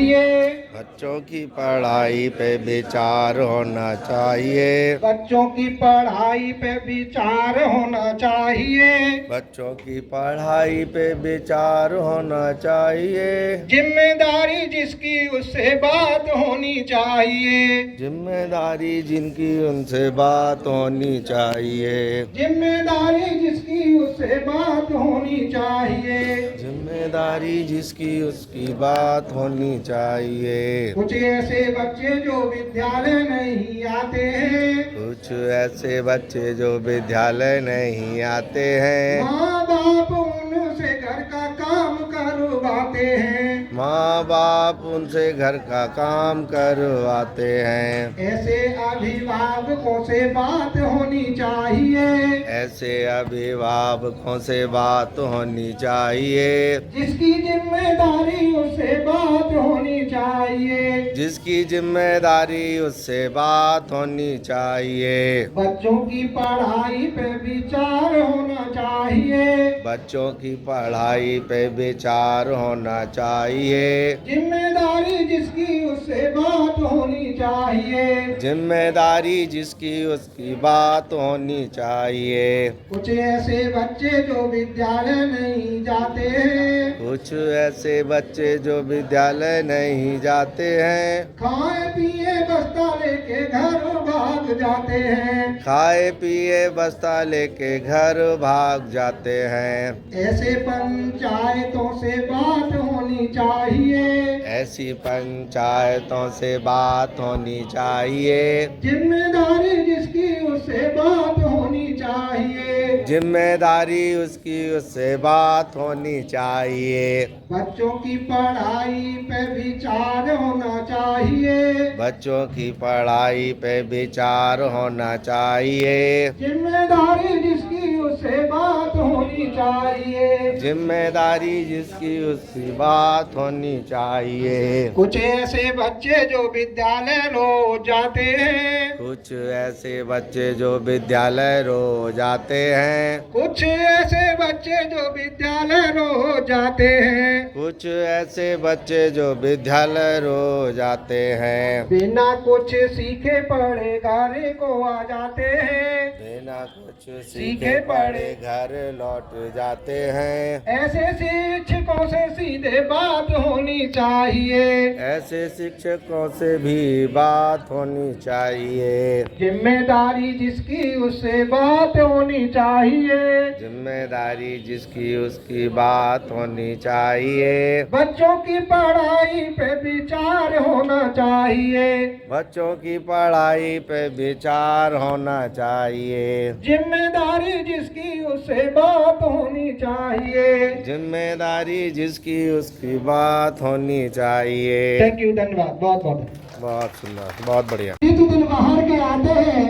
चाहिए। बच्चों की पढ़ाई पे विचार होना चाहिए। बच्चों की पढ़ाई पे विचार होना चाहिए। बच्चों की पढ़ाई पे विचार होना चाहिए। जिम्मेदारी जिसकी उससे बात होनी चाहिए। जिम्मेदारी जिनकी उनसे बात होनी चाहिए। जिम्मेदारी जिसकी उससे बात होनी चाहिए। जिम्मेदारी जिसकी उसकी बात होनी चाहिए। कुछ ऐसे बच्चे जो विद्यालय नहीं आते हैं। कुछ ऐसे बच्चे जो विद्यालय नहीं आते हैं। माँ बाप उनसे घर का काम करवाते हैं। माँ बाप उनसे घर का काम करवाते हैं। ऐसे अभिभावकों से बात होनी चाहिए। ऐसे अभिभावकों से बात होनी चाहिए। जिसकी जिम्मेदारी उससे बात होनी चाहिए। जिसकी जिम्मेदारी उससे बात होनी चाहिए। बच्चों की पढ़ाई पे विचार होना चाहिए। बच्चों की पढ़ाई पे विचार होना चाहिए। जिम्मेदारी जिसकी उससे बात होनी चाहिए। जिम्मेदारी जिसकी उसकी बात होनी चाहिए। कुछ ऐसे बच्चे जो विद्यालय नहीं जाते हैं। कुछ ऐसे बच्चे जो विद्यालय नहीं जाते हैं। खाए पिए बस्ता लेके घर भाग जाते हैं। खाए पिए बस्ता लेके घर भाग जाते हैं। ऐसे पंचायतों से बात होनी चाहिए। ऐसी पंचायतों से बात होनी चाहिए। जिम्मेदारी जिसकी उससे बात होनी चाहिए। जिम्मेदारी उसकी उससे बात होनी चाहिए। बच्चों की पढ़ाई पे विचार होना चाहिए। बच्चों की पढ़ाई पे विचार होना चाहिए। जिम्मेदारी जिसकी उससे बात होनी चाहिए। जिम्मेदारी जिसकी उसकी बात होनी चाहिए। कुछ ऐसे बच्चे जो विद्यालय रोज जाते हैं। कुछ ऐसे बच्चे जो विद्यालय रोज जाते हैं। कुछ ऐसे बच्चे जो विद्यालय रोज जाते हैं। कुछ ऐसे बच्चे जो विद्यालय रोज जाते हैं। बिना कुछ सीखे पढ़े घर को आ जाते हैं। बिना कुछ सीखे पढ़े घर लौट जाते हैं। ऐसे शिक्षकों से सीधे बात होनी चाहिए। ऐसे शिक्षकों से भी बात होनी चाहिए। जिम्मेदारी जिसकी उससे बात होनी चाहिए। जिम्मेदारी जिसकी उसकी बात होनी चाहिए। बच्चों की पढ़ाई पे विचार होना चाहिए। बच्चों की पढ़ाई पे विचार होना चाहिए। जिम्मेदारी जिसकी उससे बात होनी चाहिए। जिम्मेदारी जिसकी उसकी बात होनी चाहिए। थैंक यू, धन्यवाद, बहुत बहुत। बहुत सुंदर, बहुत बढ़िया। ऋतु दिन बाहर के आते हैं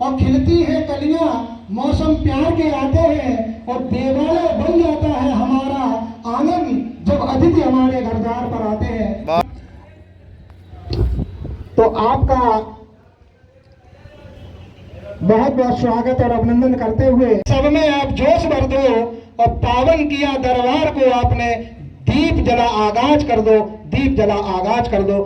और खिलती है कलियां, मौसम प्यार के आते हैं और देवालय बन जाता है हमारा आंगन जब अतिथि हमारे घर द्वार पर आते हैं। तो आपका बहुत बहुत स्वागत और अभिनंदन करते हुए सब में आप जोश भर दो और पावन किया दरबार को आपने दीप जला आगाज कर दो, दीप जला आगाज कर दो।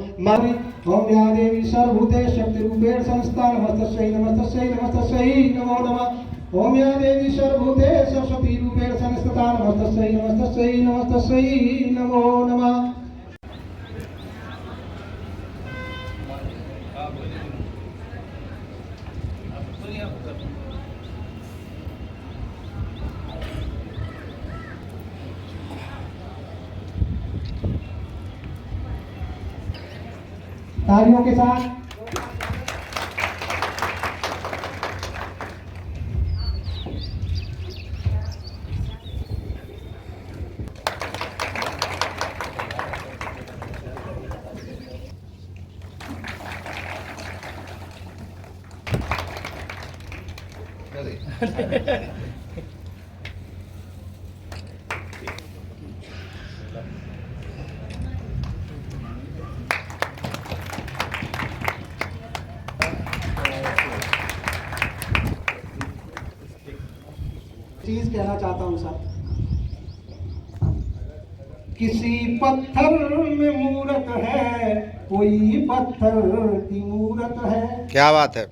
ओम या देवी सर्वभूते शक्ति रूपेण संस्था नमस्तस्यै नमस्तस्यै नमस्तस्यै नमो नमः। ओम या देवी सर्वभूते सरस्वती रूपेण संस्था नमस्तस्यै नमस्तस्यै नमस्तस्यै नमो नमः। तालियों के साथ चीज कहना चाहता हूं सर। किसी पत्थर में मूरत है, कोई पत्थर की मूरत है। क्या बात है।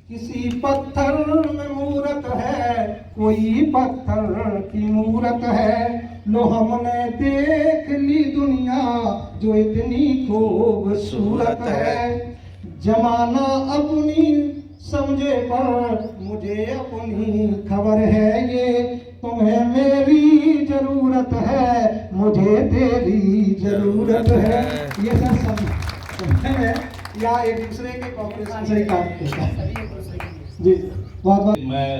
किसी पत्थर में मूरत है, कोई पत्थर की मूरत है। लो हमने देख ली दुनिया जो इतनी खूबसूरत है। जमाना अपनी समझे पर मुझे अपनी खबर है ये। तुम्हें मेरी जरूरत है, मुझे तेरी जरूरत है। ये सब समझे या एक दूसरे के कॉपरेशन से ही काम करता है। जी बहुत बहुत मैं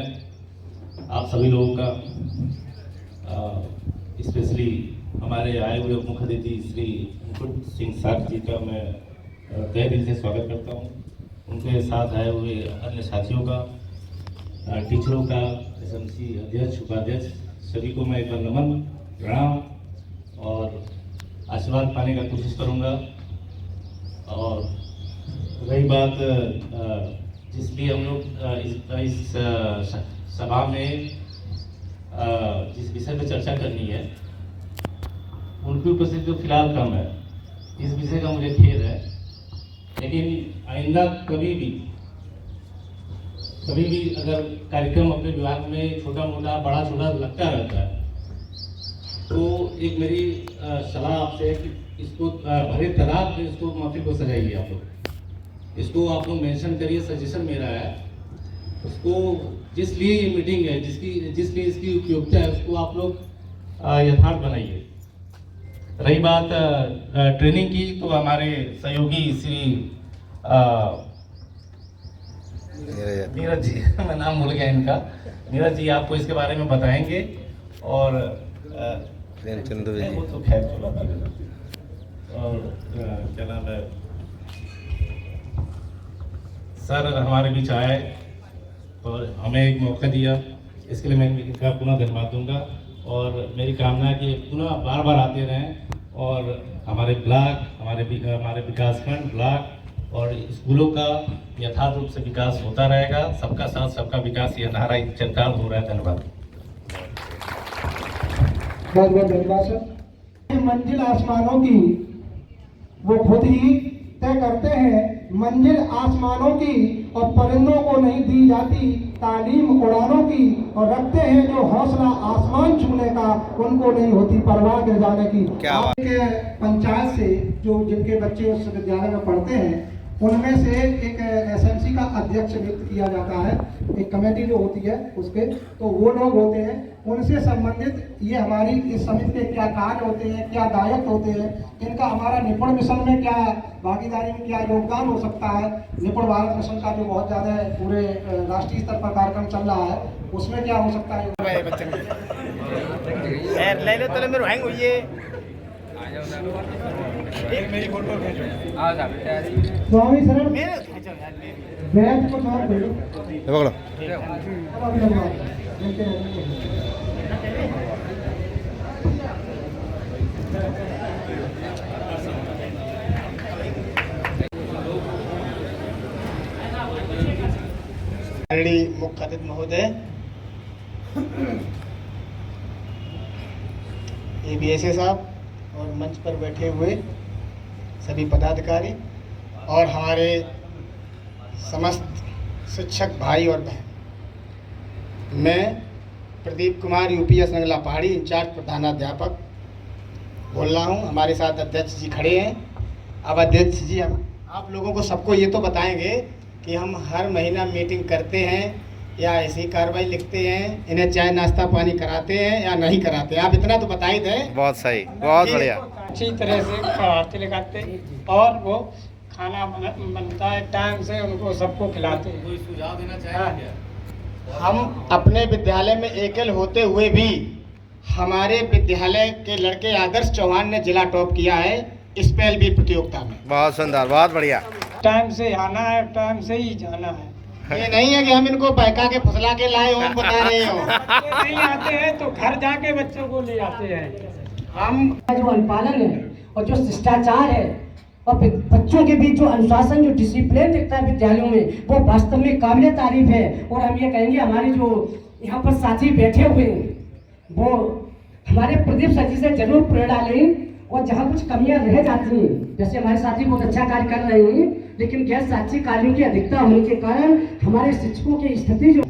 आप सभी लोगों का स्पेशली हमारे आए हुए मुख्य अतिथि श्री मुकुट सिंह साग जी का मैं तहे दिल से स्वागत करता हूं। उनके साथ आए हुए अन्य साथियों का, टीचरों का, एसएमसी अध्यक्ष, उपाध्यक्ष, सभी को मैं एक बार नमन, प्रणाम और आशीर्वाद पाने का कोशिश करूंगा। और रही बात जिसलिए हम लोग इस सभा में जिस विषय पर चर्चा करनी है उनकी उपस्थिति तो फिलहाल कम है, इस विषय का मुझे खेद है। लेकिन आइंदा कभी भी अगर कार्यक्रम अपने विभाग में छोटा मोटा बड़ा छोटा लगता रहता है तो एक मेरी सलाह आपसे है कि इसको भरे तादाद में इसको महफिल को सजाइए। आप लोग इसको आप लोग मेंशन करिए, सजेशन मेरा है। उसको जिस लिए ये मीटिंग है, जिसलिए इसकी उपयोगिता है, उसको आप लोग यथार्थ बनाइए। रही बात ट्रेनिंग की, तो हमारे सहयोगी श्री नीरज जी मैं नाम भूल गया इनका, नीरज जी आपको इसके बारे में बताएंगे। और वो तो खैर चलो, और क्या नाम है, सर हमारे बीच आए और हमें एक मौका दिया, इसके लिए मैं इनका पुनः धन्यवाद दूंगा। और मेरी कामना है कि पुनः बार बार आते रहें और हमारे ब्लॉक, हमारे विकासखंड, ब्लॉक और स्कूलों का यथार्थ रूप से विकास होता रहेगा। सबका साथ सबका विकास, ये नारा चरकार हो रहा है। धन्यवाद। बहुत बहुत धन्यवाद सर। मंजिल आसमानों की वो खुद ही तय करते हैं। मंजिल आसमानों की और परिंदों को नहीं दी जाती तालीम उड़ानों की, और रखते हैं जो हौसला आसमान छूने का, उनको नहीं होती परवाह गिर जाने की। आपके पंचायत से जो जिनके बच्चे उस विद्यालय में पढ़ते हैं उनमें से एक एसएमसी का अध्यक्ष नियुक्त किया जाता है, एक कमेटी जो होती है उसके, तो वो लोग होते हैं। उनसे संबंधित ये हमारी इस समिति के क्या कार्य होते हैं, क्या दायित्व होते हैं, इनका हमारा निपुण मिशन में क्या भागीदारी में क्या योगदान हो सकता है, निपुण भारत मिशन का जो बहुत ज़्यादा पूरे राष्ट्रीय स्तर पर कार्यक्रम चल रहा है उसमें क्या हो सकता है। स्वामी शरण बैच को छोड़ दो, पकड़ो। आदरणीय मुख्य अतिथि महोदय, ABSA साहब और मंच पर बैठे हुए सभी पदाधिकारी और हमारे समस्त शिक्षक भाई और बहन, मैं प्रदीप कुमार UPS नंगला पहाड़ी इंचार्ज प्रधानाध्यापक बोल रहा हूँ। हमारे साथ अध्यक्ष जी खड़े हैं। अब अध्यक्ष जी हम आप लोगों को सबको ये तो बताएंगे कि हम हर महीना मीटिंग करते हैं या ऐसी कार्रवाई लिखते हैं, इन्हें चाय नाश्ता पानी कराते हैं या नहीं कराते हैं, आप इतना तो बता ही दें। बहुत सही, बहुत बढ़िया। अच्छी तरह से पढ़ाते लिखाते और वो खाना बनता है टाइम से, उनको सबको खिलाते हैं। कोई सुझाव देना चाहेंगे क्या? हम अपने विद्यालय में एकल होते हुए भी हमारे विद्यालय के लड़के आदर्श चौहान ने जिला टॉप किया है स्पेल बी प्रतियोगिता में। बहुत सुंदर, बहुत बढ़िया। टाइम से आना है, टाइम से ही जाना है। ये नहीं है कि हम इनको बहका के फुसला के लाए हो, हम बता रहे हो। बच्चे नहीं आते हैं तो घर जाके बच्चों को ले आते हैं। हम जो अनुपालन है और जो शिष्टाचार है और बच्चों के बीच जो अनुशासन, जो डिसिप्लिन दिखता है विद्यालयों में, वो वास्तव में काबिल तारीफ है। और हम ये कहेंगे हमारे जो यहाँ पर साथी बैठे हुए हैं वो हमारे प्रदीप सर जी से जरूर प्रेरणा लें और जहाँ कुछ कमियां रह जाती हैं, जैसे हमारे साथी बहुत अच्छा कार्य कर रहे हैं, लेकिन गैर साक्षी कार्यों की अधिकता होने के कारण हमारे शिक्षकों की स्थिति जो,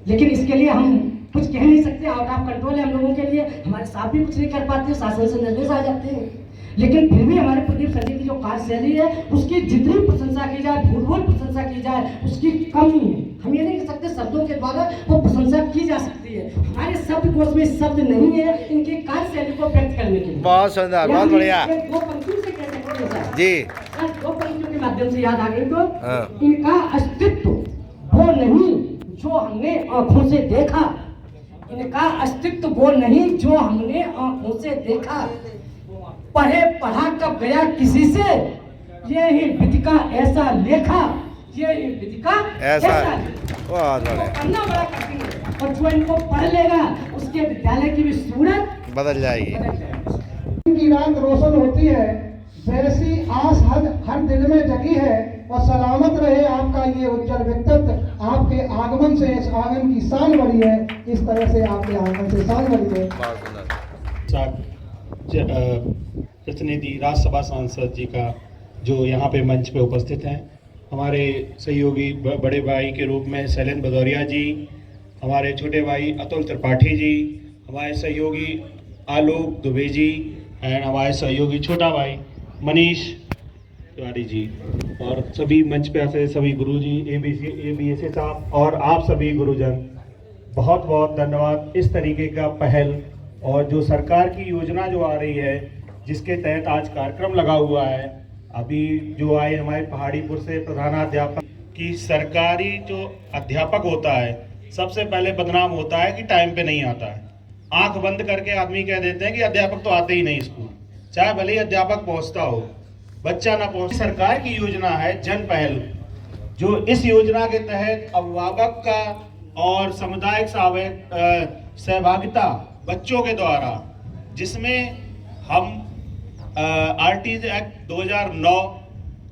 लेकिन इसके लिए हम कुछ कह नहीं सकते, आउट ऑफ कंट्रोल है हम लोगों के लिए, हमारे साथ भी कुछ नहीं कर पाते, शासन से निर्देश आ जाते हैं। लेकिन फिर भी हमारे प्रदीप सर जी की जो कार्यशैली है उसकी जितनी प्रशंसा की जाए, भूल प्रशंसा की जाए, उसकी कमी है। हम ये नहीं कह सकते शब्दों के द्वारा वो प्रशंसा की जा सकती है, हमारे शब्दकोश में शब्द नहीं है इनकी कार्यशैली को व्यक्त करने के लिए। बहुत सुंदर, बहुत बढ़िया दो पंक्तियों से कह सकते हैं सर। जी। दो पंक्तियों के माध्यम से याद आ गई तो हाँ। इनका अस्तित्व वो नहीं जो हमने आंखों से देखा, इनका अस्तित्व वो नहीं जो हमने आंखों से देखा, पढ़े पढ़ा कब गया किसी से, ये ही विधि का ऐसा लेखा, ये ही विधि का ऐसा लेखा। बहुत बढ़िया, पढ़ना बड़ा कठिन है और जो इनको पढ़ लेगा उसके विद्यालय की भी सूरत बदल जाएगी। बदल जाएगी। की रात रोशन होती है, वैसी आस हर दिल में जगी है, और सलामत रहे आपका ये उज्जवल व्यक्तित्व। आपके आगमन से इस आंगन की शान बढ़ी है, इस तरह से आपके आगमन से शान बढ़ी है। बहुत सुंदर। प्रतिनिधि राज्यसभा सांसद जी का जो यहाँ पे मंच पे उपस्थित हैं, हमारे सहयोगी बड़े भाई के रूप में शैलेंद्र भदौरिया जी, हमारे छोटे भाई अतुल त्रिपाठी जी, हमारे सहयोगी आलोक दुबे जी एंड हमारे सहयोगी छोटा भाई मनीष तिवारी जी, और सभी मंच पे ऐसे सभी गुरु जी, ABSA साहब और आप सभी गुरुजन, बहुत बहुत धन्यवाद। इस तरीके का पहल और जो सरकार की योजना जो आ रही है, जिसके तहत आज कार्यक्रम लगा हुआ है, अभी जो आए हमारे पहाड़ीपुर से प्रधानाध्यापक की, सरकारी जो अध्यापक होता है सबसे पहले बदनाम होता है कि टाइम पे नहीं आता है। आंख बंद करके आदमी कह देते हैं कि अध्यापक तो आते ही नहीं स्कूल, चाहे भले ही अध्यापक पहुंचता हो, बच्चा ना पहुंचे। सरकार की योजना है जन पहल, जो इस योजना के तहत अभिभावक का और सामुदायिक सहभागिता बच्चों के द्वारा, जिसमें हम आरटीज एक्ट 2009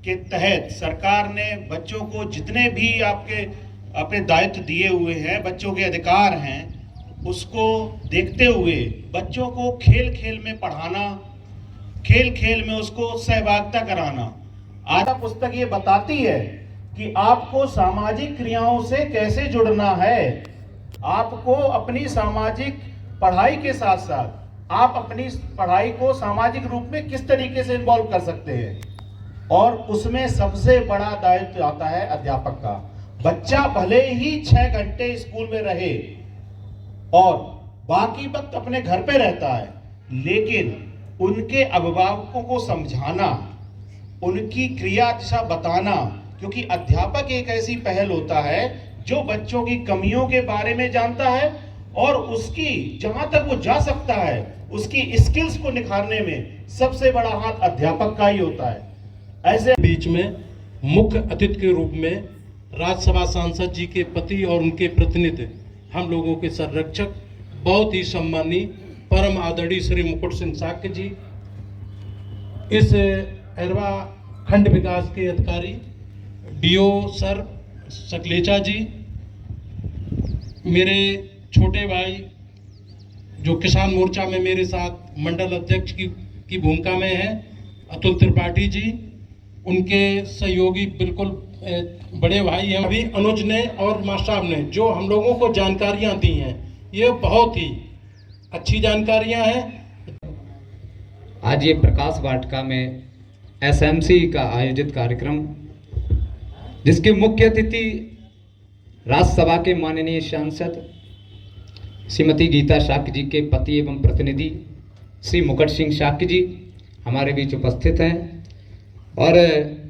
के तहत सरकार ने बच्चों को जितने भी अपने दायित्व दिए हुए हैं, बच्चों के अधिकार हैं, उसको देखते हुए बच्चों को खेल खेल में पढ़ाना, खेल खेल में उसको सहभागिता कराना। आज पुस्तक ये बताती है कि आपको सामाजिक क्रियाओं से कैसे जुड़ना है, आपको अपनी सामाजिक पढ़ाई के साथ साथ आप अपनी पढ़ाई को सामाजिक रूप में किस तरीके से इन्वॉल्व कर सकते हैं, और उसमें सबसे बड़ा दायित्व आता है अध्यापक का। बच्चा भले ही 6 घंटे स्कूल में रहे और बाकी वक्त अपने घर पे रहता है, लेकिन उनके अभिभावकों को समझाना, उनकी क्रिया दिशा बताना, क्योंकि अध्यापक एक ऐसी पहल होता है जो बच्चों की कमियों के बारे में जानता है और उसकी जहां तक वो जा सकता है उसकी स्किल्स को निखारने में सबसे बड़ा हाथ अध्यापक का ही होता है। ऐसे बीच में मुख्य अतिथि के रूप में राज्यसभा सांसद जी के पति और उनके प्रतिनिधि, हम लोगों के संरक्षक, बहुत ही सम्मानीय परम आदरणीय श्री मुकुट सिंह शाक्य जी, इस अरवा खंड विकास के अधिकारी DO सर सकलेचा जी, मेरे छोटे भाई जो किसान मोर्चा में मेरे साथ मंडल अध्यक्ष की भूमिका में है अतुल त्रिपाठी जी, उनके सहयोगी बिल्कुल बड़े भाई हैं अभी अनुज ने और मास्टर साहब ने जो हम लोगों को जानकारियां दी हैं, ये बहुत ही अच्छी जानकारियां हैं। आज ये प्रकाश वाटिका में SMC का आयोजित कार्यक्रम, जिसके मुख्य अतिथि राज्यसभा के माननीय सांसद श्रीमती गीता शाक्य जी के पति एवं प्रतिनिधि श्री मुकुट सिंह शाक्य जी हमारे बीच उपस्थित हैं, और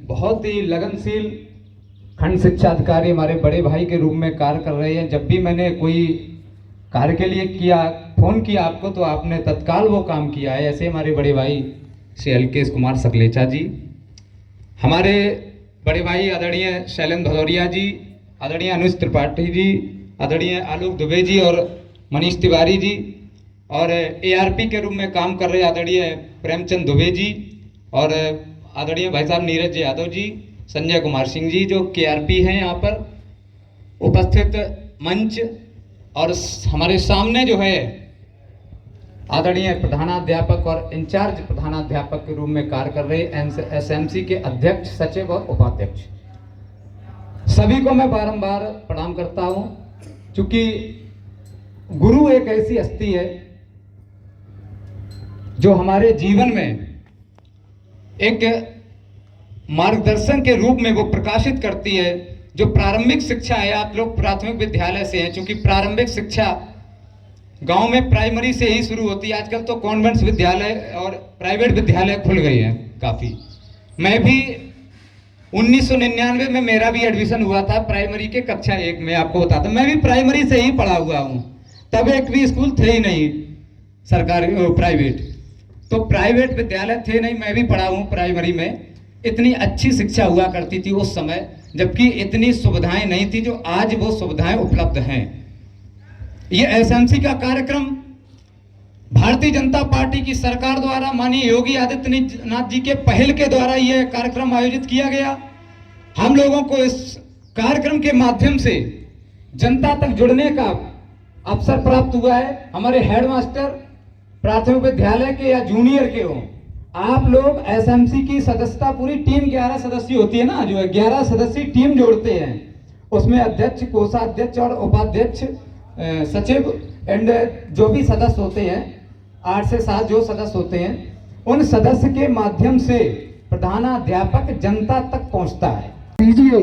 बहुत ही लगनशील खंड शिक्षा अधिकारी हमारे बड़े भाई के रूप में कार्य कर रहे हैं। जब भी मैंने कोई कार्य के लिए फ़ोन किया आपको, तो आपने तत्काल वो काम किया है। ऐसे हमारे बड़े भाई श्री अलकेश कुमार सकलेचा जी, हमारे बड़े भाई आदरणीय शैलेंद्र भदौरिया जी, आदरणीय अनुज त्रिपाठी जी, आदरणीय आलोक दुबे जी और मनीष तिवारी जी, और ARP के रूप में काम कर रहे आदरणीय प्रेमचंद दुबे जी, और आदरणीय भाई साहब नीरज यादव जी, संजय कुमार सिंह जी जो KRP हैं यहाँ पर उपस्थित मंच, और हमारे सामने जो है आदरणीय प्रधानाध्यापक और इंचार्ज प्रधानाध्यापक के रूप में कार्य कर रहे एसएमसी के अध्यक्ष, सचिव और उपाध्यक्ष, सभी को मैं बारंबार प्रणाम करता हूं। क्योंकि गुरु एक ऐसी हस्ती है जो हमारे जीवन में एक मार्गदर्शन के रूप में वो प्रकाशित करती है। जो प्रारंभिक शिक्षा है, आप लोग प्राथमिक विद्यालय से हैं, क्योंकि प्रारंभिक शिक्षा गांव में प्राइमरी से ही शुरू होती है। आजकल तो कॉन्वेंट्स विद्यालय और प्राइवेट विद्यालय खुल गए हैं काफ़ी। मैं भी 1999 में मेरा भी एडमिशन हुआ था प्राइमरी के कक्षा 1 में। आपको बताता, मैं भी प्राइमरी से ही पढ़ा हुआ हूँ। तब एक भी स्कूल थे ही नहीं सरकारी प्राइवेट, तो प्राइवेट विद्यालय थे नहीं, मैं भी पढ़ा हूँ प्राइमरी में। इतनी अच्छी शिक्षा हुआ करती थी उस समय, जबकि इतनी सुविधाएं नहीं थी जो आज वो सुविधाएं उपलब्ध हैं। ये एसएमसी का कार्यक्रम भारतीय जनता पार्टी की सरकार द्वारा माननीय योगी आदित्यनाथ जी के पहल के द्वारा यह कार्यक्रम आयोजित किया गया। हम लोगों को इस कार्यक्रम के माध्यम से जनता तक जुड़ने का अवसर प्राप्त हुआ है। हमारे हेडमास्टर प्राथमिक विद्यालय के या जूनियर के हो, आप लोग एसएमसी की सदस्यता, पूरी टीम 11 सदस्य होती है ना, जो 11 सदस्यीय टीम जोड़ते हैं, उसमें अध्यक्ष, कोषाध्यक्ष और उपाध्यक्ष, सचिव एंड जो भी सदस्य होते हैं, 8 से 7 जो सदस्य होते हैं, उन सदस्य के माध्यम से प्रधानाध्यापक जनता तक पहुंचता है। दीजिए,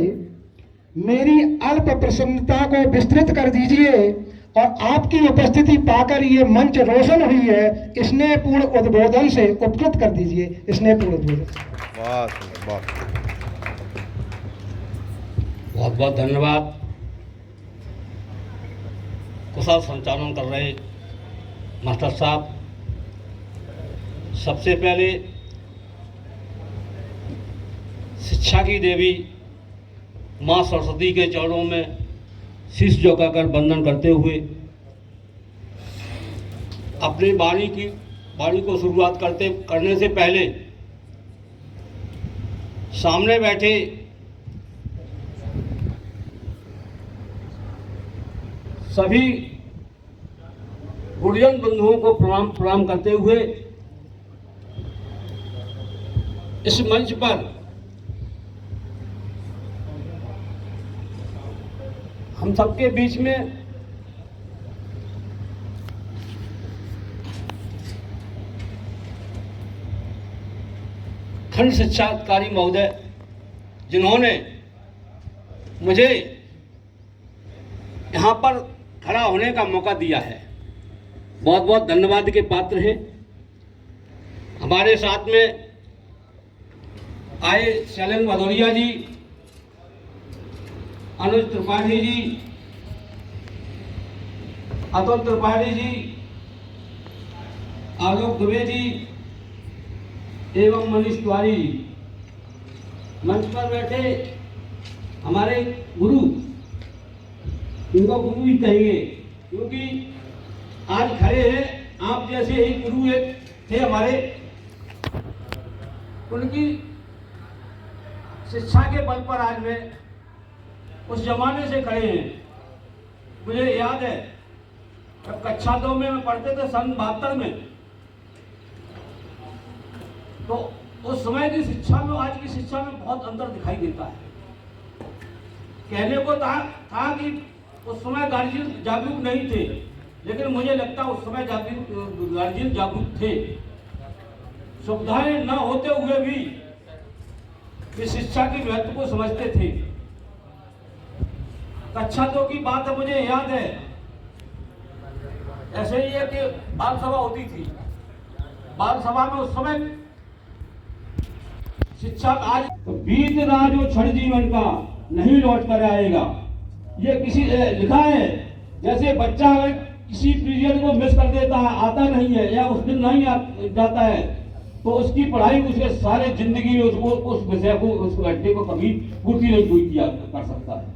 मेरी अल्प प्रसन्नता को विस्तृत कर दीजिए और आपकी उपस्थिति पाकर ये मंच रोशन हुई है। स्नेहपूर्ण उद्बोधन से उपकृत कर दीजिए। स्नेहपूर्ण उद्बोधन। बहुत बहुत धन्यवाद। कुशल संचालन कर रहे मास्टर साहब, सबसे पहले शिक्षा की देवी माँ सरस्वती के चरणों में शीश झुकाकर वंदन करते हुए अपनी वाणी को शुरुआत करने से पहले सामने बैठे सभी गुरुजन बंधुओं को प्रणाम करते हुए इस मंच पर हम सबके बीच में खंड शिक्षा अधिकारी महोदय, जिन्होंने मुझे यहाँ पर खड़ा होने का मौका दिया है, बहुत बहुत धन्यवाद के पात्र हैं। हमारे साथ में आए शैलेंद्र भदौरिया जी, अनुज त्रिपाठी जी, अतुल त्रिपाठी जी, आलोक दुबे जी एवं मनीष तिवारी जी। मंच पर बैठे हमारे गुरु, इनको गुरु ही कहेंगे क्योंकि आज खड़े हैं आप जैसे ही गुरु एक थे हमारे। उनकी शिक्षा के बल पर आज मैं उस जमाने से खड़े हैं। मुझे याद है जब कक्षा 2 में पढ़ते थे सन 72 में, तो उस समय की शिक्षा में आज की शिक्षा में बहुत अंतर दिखाई देता है। कहने को था कि उस समय गार्जियन जागरूक नहीं थे, लेकिन मुझे लगता है उस समय गार्जियन जागरूक थे। सुविधाएं न होते हुए भी वे शिक्षा के महत्व को समझते थे। कक्षा 2 की बात है, मुझे याद है ऐसे ही है कि बाल सभा होती थी। बाल सभा में उस समय शिक्षा आज बीत रहा जो क्षण जीवन का नहीं लौट कर आएगा, ये किसी लिखा है। जैसे बच्चा अगर किसी पीरियड को मिस कर देता है, आता नहीं है या उस दिन नहीं जाता है, तो उसकी पढ़ाई उसके सारे जिंदगी में उसको उस विषय को, उस घंटे को कभी पूर्ति नहीं कर सकता है।